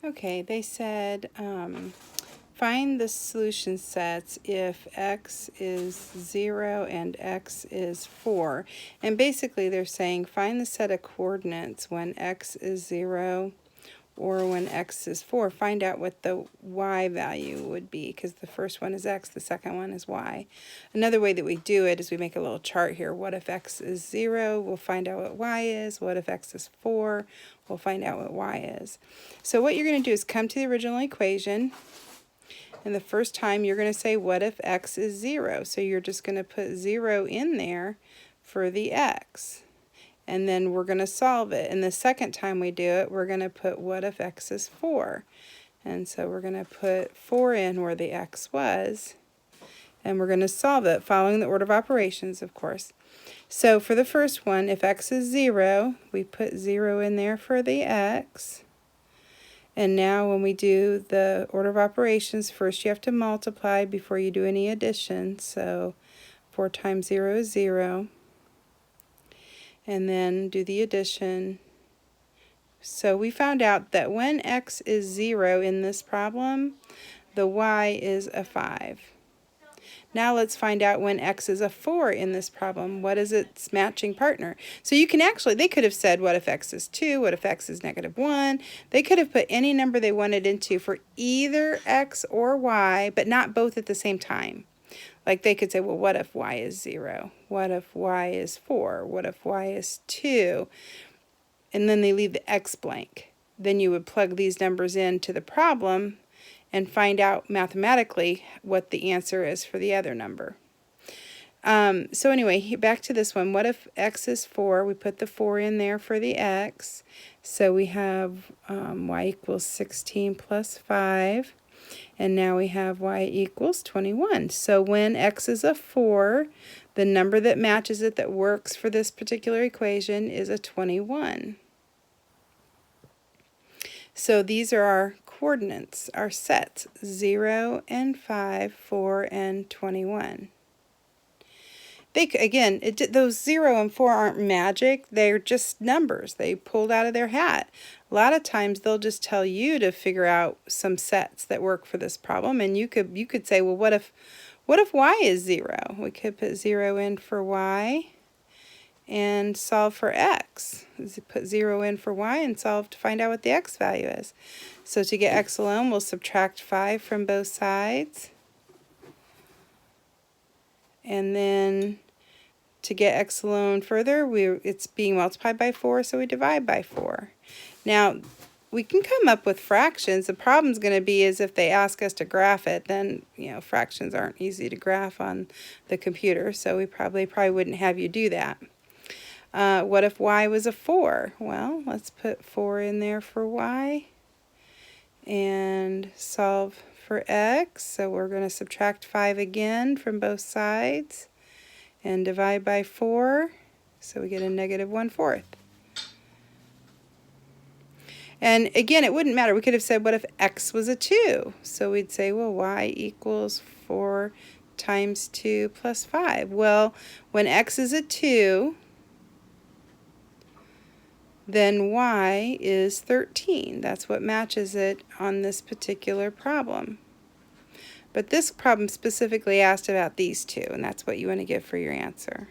Okay, they said find the solution sets if x is 0 and x is 4. And basically they're saying find the set of coordinates when x is 0 or when x is 4. Find out what the y value would be, because the first one is x, the second one is y. Another way that we do it is we make a little chart here. What if x is 0? We'll find out what y is. What if x is 4? We'll find out what y is. So what you're going to do is come to the original equation, and the first time you're going to say what if x is 0? So you're just going to put 0 in there for the x. And then we're going to solve it. And the second time we do it, we're going to put what if x is 4. And so we're going to put 4 in where the x was, and we're going to solve it following the order of operations, of course. So for the first one, if x is 0, we put 0 in there for the x. And now when we do the order of operations, first you have to multiply before you do any addition. So 4 times 0 is 0. And then do the addition. So we found out that when x is 0 in this problem, the y is a 5. Now let's find out when x is a 4 in this problem. What is its matching partner? So you can actually, they could have said what if x is 2, what if x is -1. They could have put any number they wanted into for either x or y, but not both at the same time. Like they could say, well, what if y is 0? What if y is 4? What if y is 2? And then they leave the x blank. Then you would plug these numbers into the problem and find out mathematically what the answer is for the other number. So anyway, back to this one. What if x is 4? We put the 4 in there for the x. So we have y equals 16 plus 5. And now we have y equals 21. So when x is a 4, the number that matches it that works for this particular equation is a 21. So these are our coordinates, our sets, 0 and 5, 4, and 21. Those 0 and 4 aren't magic. They're just numbers they pulled out of their hat. A lot of times they'll just tell you to figure out some sets that work for this problem, and you could say, well, what if y is 0? We could put 0 in for y and solve for x. Put 0 in for y and solve to find out what the x value is. So to get x alone, we'll subtract 5 from both sides. And then to get x alone further, it's being multiplied by 4, so we divide by 4. Now, we can come up with fractions. The problem's going to be is if they ask us to graph it, then fractions aren't easy to graph on the computer, so we probably wouldn't have you do that. What if y was a 4? Well, let's put 4 in there for y and solve for x. So we're going to subtract 5 again from both sides and divide by 4. So we get a -1/4. And again, it wouldn't matter. We could have said, what if x was a 2? So we'd say, well, y equals 4 times 2 plus 5. Well, when x is a 2, then y is 13. That's what matches it on this particular problem. But this problem specifically asked about these two, and that's what you want to give for your answer.